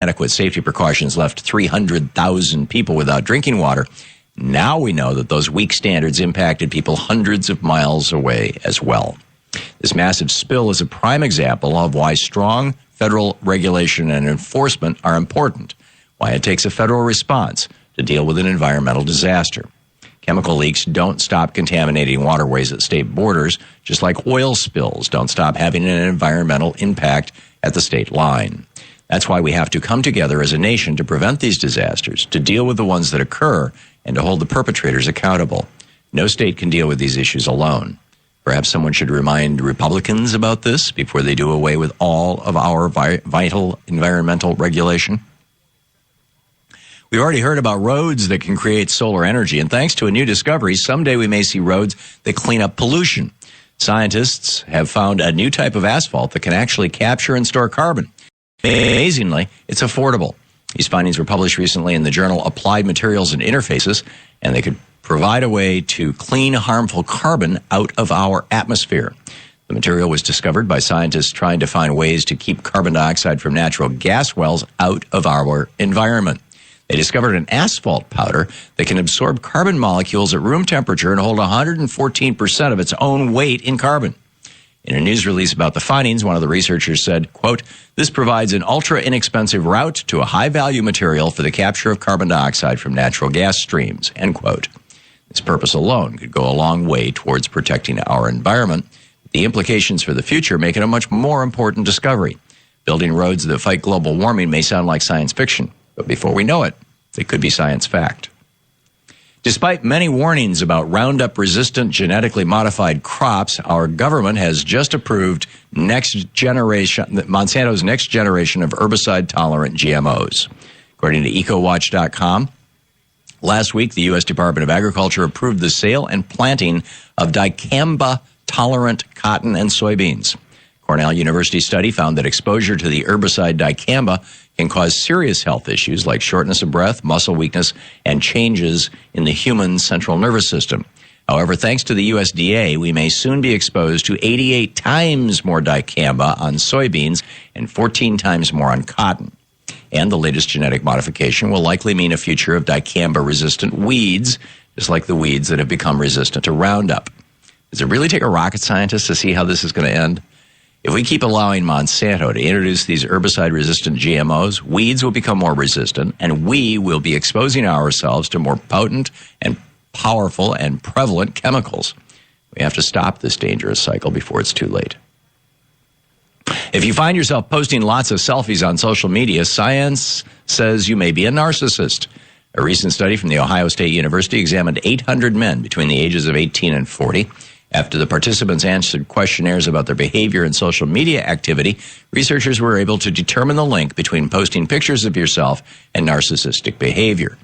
Inadequate safety precautions left 300,000 people without drinking water. Now we know that those weak standards impacted people hundreds of miles away as well. This massive spill is a prime example of why strong federal regulation and enforcement are important, why it takes a federal response to deal with an environmental disaster. Chemical leaks don't stop contaminating waterways at state borders, just like oil spills don't stop having an environmental impact at the state line. That's why we have to come together as a nation to prevent these disasters, to deal with the ones that occur, and to hold the perpetrators accountable. No state can deal with these issues alone. Perhaps someone should remind Republicans about this before they do away with all of our vital environmental regulation. We've already heard about roads that can create solar energy, and thanks to a new discovery, someday we may see roads that clean up pollution. Scientists have found a new type of asphalt that can actually capture and store carbon. Amazingly, it's affordable. These findings were published recently in the journal Applied Materials and Interfaces, and they could provide a way to clean harmful carbon out of our atmosphere. The material was discovered by scientists trying to find ways to keep carbon dioxide from natural gas wells out of our environment. They discovered an asphalt powder that can absorb carbon molecules at room temperature and hold 114% of its own weight in carbon. In a news release about the findings, one of the researchers said, quote, "This provides an ultra-inexpensive route to a high-value material for the capture of carbon dioxide from natural gas streams," end quote. This purpose alone could go a long way towards protecting our environment. The implications for the future make it a much more important discovery. Building roads that fight global warming may sound like science fiction, but before we know it, it could be science fact. Despite many warnings about Roundup-resistant genetically modified crops, our government has just approved Monsanto's next generation of herbicide-tolerant GMOs. According to EcoWatch.com, last week, the U.S. Department of Agriculture approved the sale and planting of dicamba-tolerant cotton and soybeans. Cornell University study found that exposure to the herbicide dicamba can cause serious health issues like shortness of breath, muscle weakness, and changes in the human central nervous system. However, thanks to the USDA, we may soon be exposed to 88 times more dicamba on soybeans and 14 times more on cotton. And the latest genetic modification will likely mean a future of dicamba-resistant weeds, just like the weeds that have become resistant to Roundup. Does it really take a rocket scientist to see how this is going to end? If we keep allowing Monsanto to introduce these herbicide-resistant GMOs, weeds will become more resistant, and we will be exposing ourselves to more potent and powerful and prevalent chemicals. We have to stop this dangerous cycle before it's too late. If you find yourself posting lots of selfies on social media, science says you may be a narcissist. A recent study from The Ohio State University examined 800 men between the ages of 18 and 40. After the participants answered questionnaires about their behavior and social media activity, researchers were able to determine the link between posting pictures of yourself and narcissistic behavior.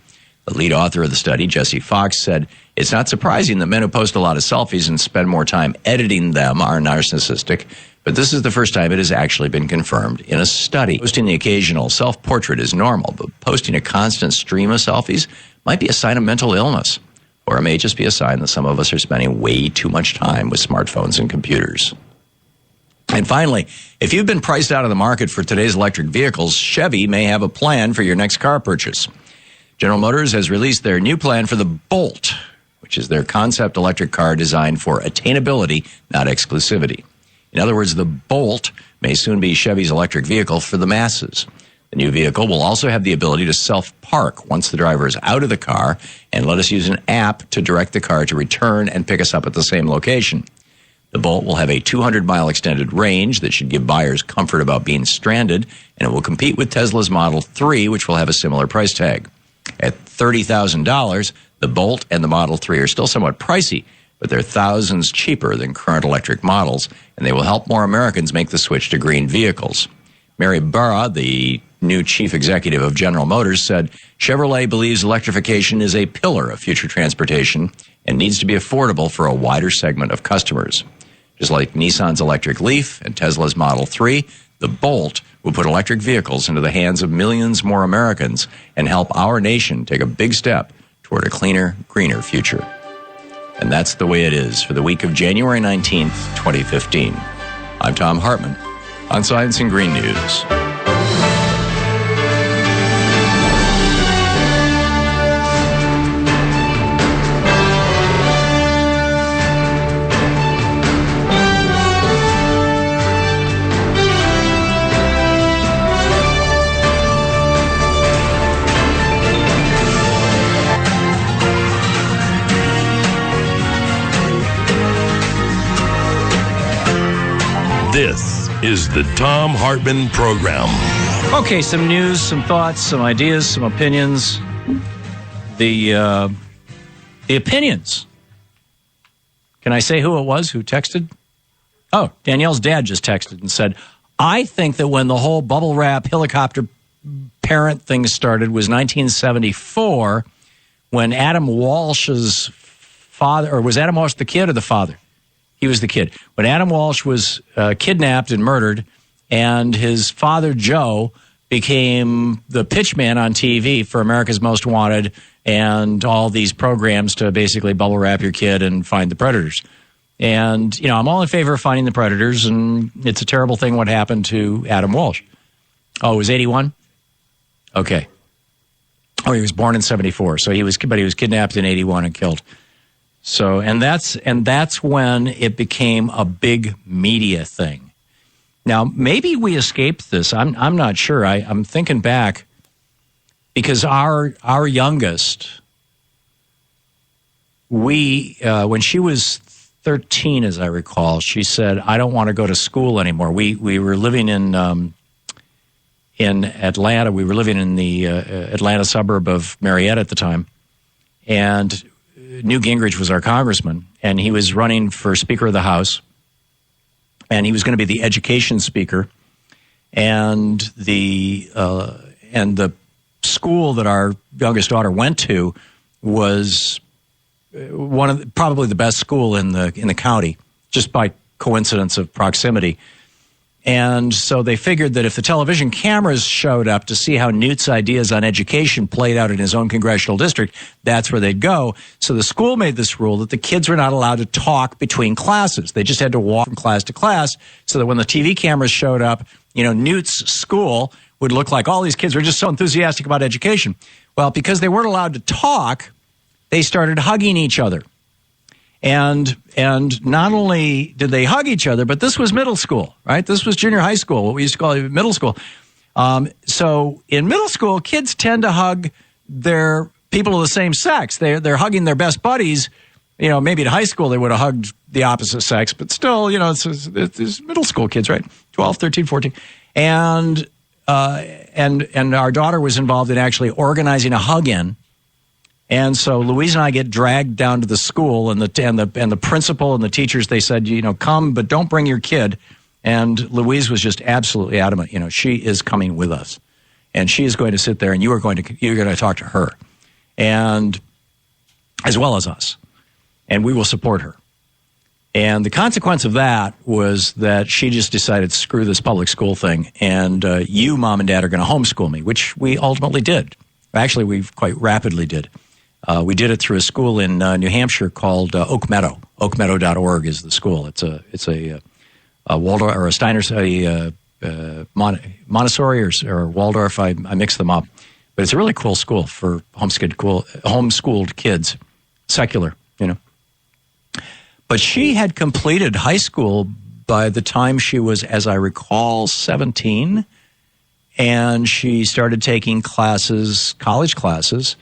The lead author of the study, Jesse Fox, said, "It's not surprising that men who post a lot of selfies and spend more time editing them are narcissistic, but this is the first time it has actually been confirmed in a study. Posting the occasional self-portrait is normal, but posting a constant stream of selfies might be a sign of mental illness. Or it may just be a sign that some of us are spending way too much time with smartphones and computers." And finally, if you've been priced out of the market for today's electric vehicles, Chevy may have a plan for your next car purchase. General Motors has released their new plan for the Bolt, which is their concept electric car designed for attainability, not exclusivity. In other words, the Bolt may soon be Chevy's electric vehicle for the masses. The new vehicle will also have the ability to self-park once the driver is out of the car and let us use an app to direct the car to return and pick us up at the same location. The Bolt will have a 200-mile extended range that should give buyers comfort about being stranded, and it will compete with Tesla's Model 3, which will have a similar price tag. At $30,000, the Bolt and the Model 3 are still somewhat pricey, but they're thousands cheaper than current electric models, and they will help more Americans make the switch to green vehicles. Mary Barra, the new chief executive of General Motors, said, "Chevrolet believes electrification is a pillar of future transportation and needs to be affordable for a wider segment of customers. Just like Nissan's electric Leaf and Tesla's Model 3, the Bolt will put electric vehicles into the hands of millions more Americans and help our nation take a big step toward a cleaner, greener future." And that's the way it is for the week of January 19th, 2015. I'm Tom Hartman on Science and Green News. is the Thom Hartmann Program. Okay, some news, some thoughts, some ideas, some opinions. The opinions. Can I say who it was who texted? Oh, Danielle's dad just texted and said, I think that when the whole bubble wrap helicopter parent thing started was 1974, when Adam Walsh's father, or was Adam Walsh the kid or the father? He was the kid. When Adam Walsh was kidnapped and murdered, and his father, Joe, became the pitchman on TV for America's Most Wanted and all these programs to basically bubble wrap your kid and find the predators. And, you know, I'm all in favor of finding the predators, and it's a terrible thing what happened to Adam Walsh. Oh, it was 81? Okay. Oh, he was born in 74, so he was kidnapped in 81 and killed. So, and that's when it became a big media thing. Now, maybe we escaped this. I'm not sure. I'm thinking back because our youngest, when she was 13, as I recall, she said, "I don't want to go to school anymore." We were living in Atlanta. We were living in the Atlanta suburb of Marietta at the time, and Newt Gingrich was our congressman, and he was running for Speaker of the House, and he was going to be the education speaker, and the school that our youngest daughter went to was one of probably the best school in the county, just by coincidence of proximity. And so they figured that if the television cameras showed up to see how Newt's ideas on education played out in his own congressional district, that's where they'd go. So the school made this rule that the kids were not allowed to talk between classes. They just had to walk from class to class, so that when the TV cameras showed up, you know, Newt's school would look like all these kids were just so enthusiastic about education. Well, because they weren't allowed to talk, they started hugging each other. And not only did they hug each other, but this was middle school, right? This was junior high school, what we used to call middle school. So in middle school, kids tend to hug their people of the same sex. They're hugging their best buddies. You know, maybe in high school they would have hugged the opposite sex, but still, you know, it's middle school kids, right? 12, 13, 14. And our daughter was involved in actually organizing a hug-in. And so Louise and I get dragged down to the school, and the principal and the teachers, they said, you know, come, but don't bring your kid. And Louise was just absolutely adamant. You know, she is coming with us, and she is going to sit there, and you're going to talk to her, and as well as us, and we will support her. And the consequence of that was that she just decided, screw this public school thing, and you, Mom and Dad, are going to homeschool me, which we ultimately did. Actually, we quite rapidly did. We did it through a school in New Hampshire called Oak Meadow. Oakmeadow.org is the school. It's a Waldorf or a Steiner, Montessori or Waldorf. I mix them up, but it's a really cool school for homeschooled kids, secular, you know. But she had completed high school by the time she was, as I recall, 17, and she started taking classes, college classes,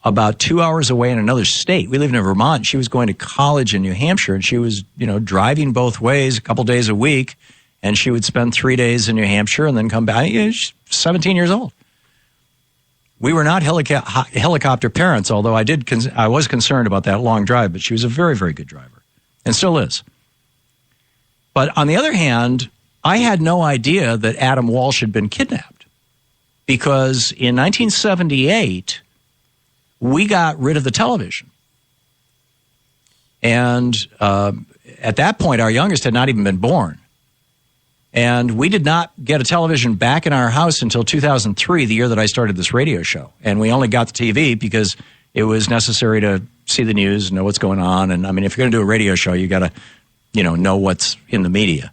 about 2 hours away in another state. We lived in Vermont. She was going to college in New Hampshire, and she was, you know, driving both ways a couple days a week, and she would spend 3 days in New Hampshire and then come back. You know, she's 17 years old. We were not helicopter parents, although I was concerned about that long drive, but she was a very, very good driver, and still is. But on the other hand, I had no idea that Adam Walsh had been kidnapped, because in 1978, we got rid of the television. And at that point, our youngest had not even been born. And we did not get a television back in our house until 2003, the year that I started this radio show. And we only got the TV because it was necessary to see the news, know what's going on. And I mean, if you're going to do a radio show, you got to, you know what's in the media.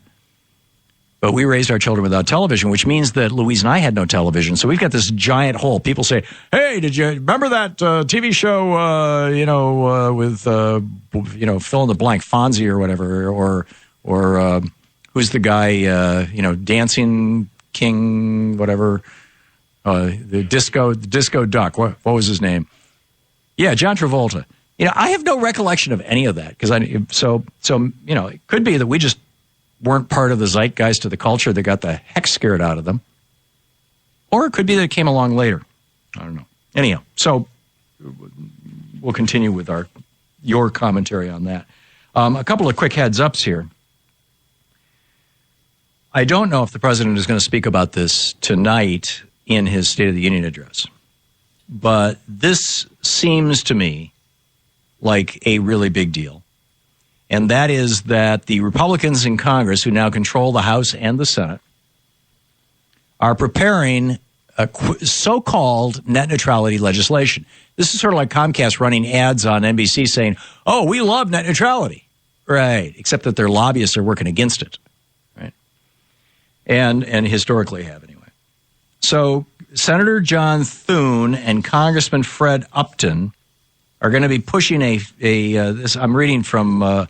But we raised our children without television, which means that Louise and I had no television. So we've got this giant hole. People say, hey, did you remember that TV show, with, fill in the blank, Fonzie or whatever, or who's the guy, Dancing King, whatever, the disco duck. What was his name? Yeah, John Travolta. You know, I have no recollection of any of that, because it could be that we just weren't part of the zeitgeist of the culture that got the heck scared out of them. Or it could be that it came along later. I don't know. Anyhow, so we'll continue with your commentary on that. A couple of quick heads ups here. I don't know if the president is going to speak about this tonight in his State of the Union address, but this seems to me like a really big deal. And that is that the Republicans in Congress, who now control the House and the Senate, are preparing a so-called net neutrality legislation. This is sort of like Comcast running ads on NBC saying, oh, we love net neutrality. Right, except that their lobbyists are working against it. Right, and historically have anyway. So Senator John Thune and Congressman Fred Upton are going to be pushing this. I'm reading from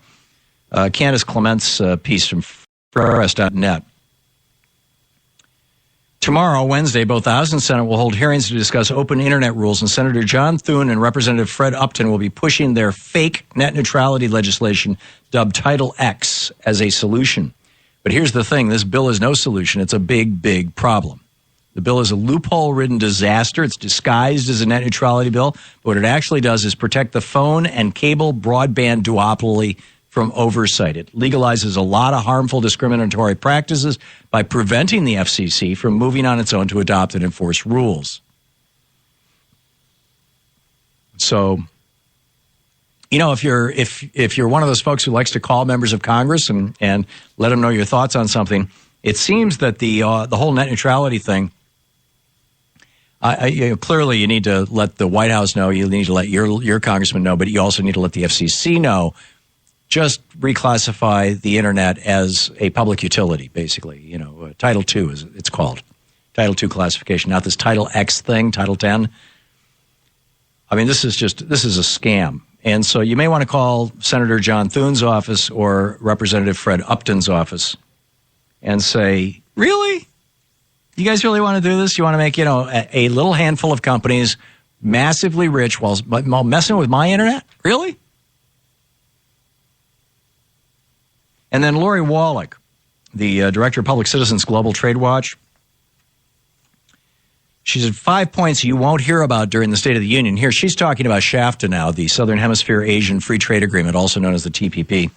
Candace Clement's piece from freepress.net. Tomorrow, Wednesday, both the House and Senate will hold hearings to discuss open internet rules, and Senator John Thune and Representative Fred Upton will be pushing their fake net neutrality legislation dubbed Title X as a solution. But here's the thing. This bill is no solution. It's a big, big problem. The bill is a loophole-ridden disaster. It's disguised as a net neutrality bill, but what it actually does is protect the phone and cable broadband duopoly from oversight. It legalizes a lot of harmful discriminatory practices by preventing the FCC from moving on its own to adopt and enforce rules. So, you know, if you're one of those folks who likes to call members of Congress and let them know your thoughts on something, it seems that the whole net neutrality thing. Clearly, you need to let the White House know. You need to let your congressman know, but you also need to let the FCC know. Just reclassify the internet as a public utility, basically. You know, Title II is it's called Title II classification, not this Title X thing, Title 10. I mean, this is a scam, and so you may want to call Senator John Thune's office or Representative Fred Upton's office and say, "Really? You guys really want to do this? You want to make, a little handful of companies massively rich while messing with my internet? Really?" And then Lori Wallach, the Director of Public Citizens Global Trade Watch, she said 5 points you won't hear about during the State of the Union. Here, she's talking about SHAFTA now, the Southern Hemisphere Asian Free Trade Agreement, also known as the TPP.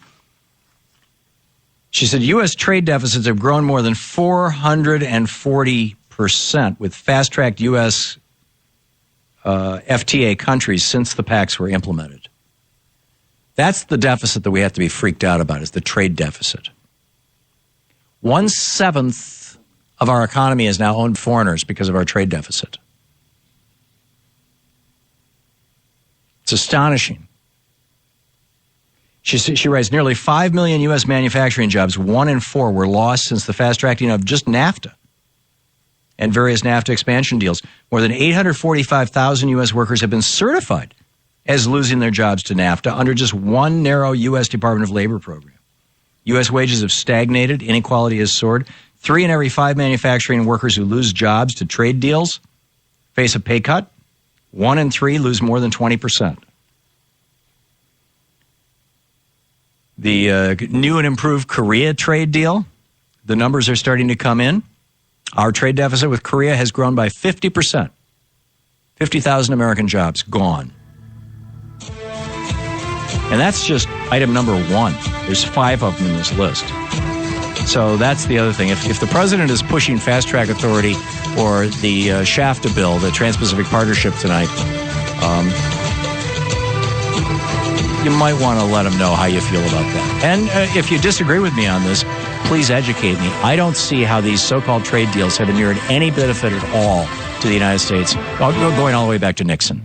She said U.S. trade deficits have grown more than 440% with fast-tracked U.S. FTA countries since the pacts were implemented. That's the deficit that we have to be freaked out about, is the trade deficit. 1/7 of our economy is now owned foreigners because of our trade deficit. It's astonishing. She writes, nearly 5 million U.S. manufacturing jobs, 1 in 4, were lost since the fast-tracking of just NAFTA and various NAFTA expansion deals. More than 845,000 U.S. workers have been certified as losing their jobs to NAFTA under just one narrow U.S. Department of Labor program. U.S. wages have stagnated. Inequality has soared. 3 in every 5 manufacturing workers who lose jobs to trade deals face a pay cut. 1 in 3 lose more than 20%. The new and improved Korea trade deal, the numbers are starting to come in. Our trade deficit with Korea has grown by 50%. 50,000 American jobs gone. And that's just item number 1. There's 5 of them in this list. So that's the other thing. If the president is pushing fast-track authority or the SHAFTA bill, the Trans-Pacific Partnership tonight, you might want to let him know how you feel about that. And if you disagree with me on this, please educate me. I don't see how these so-called trade deals have inured any benefit at all to the United States, going all the way back to Nixon.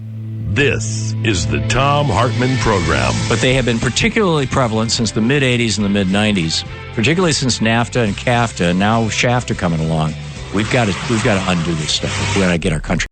This is the Thom Hartmann Program. But they have been particularly prevalent since the mid-'80s and the mid-'90s, particularly since NAFTA and CAFTA, and now SHAFTA coming along. We've got to undo this stuff if we're going to get our country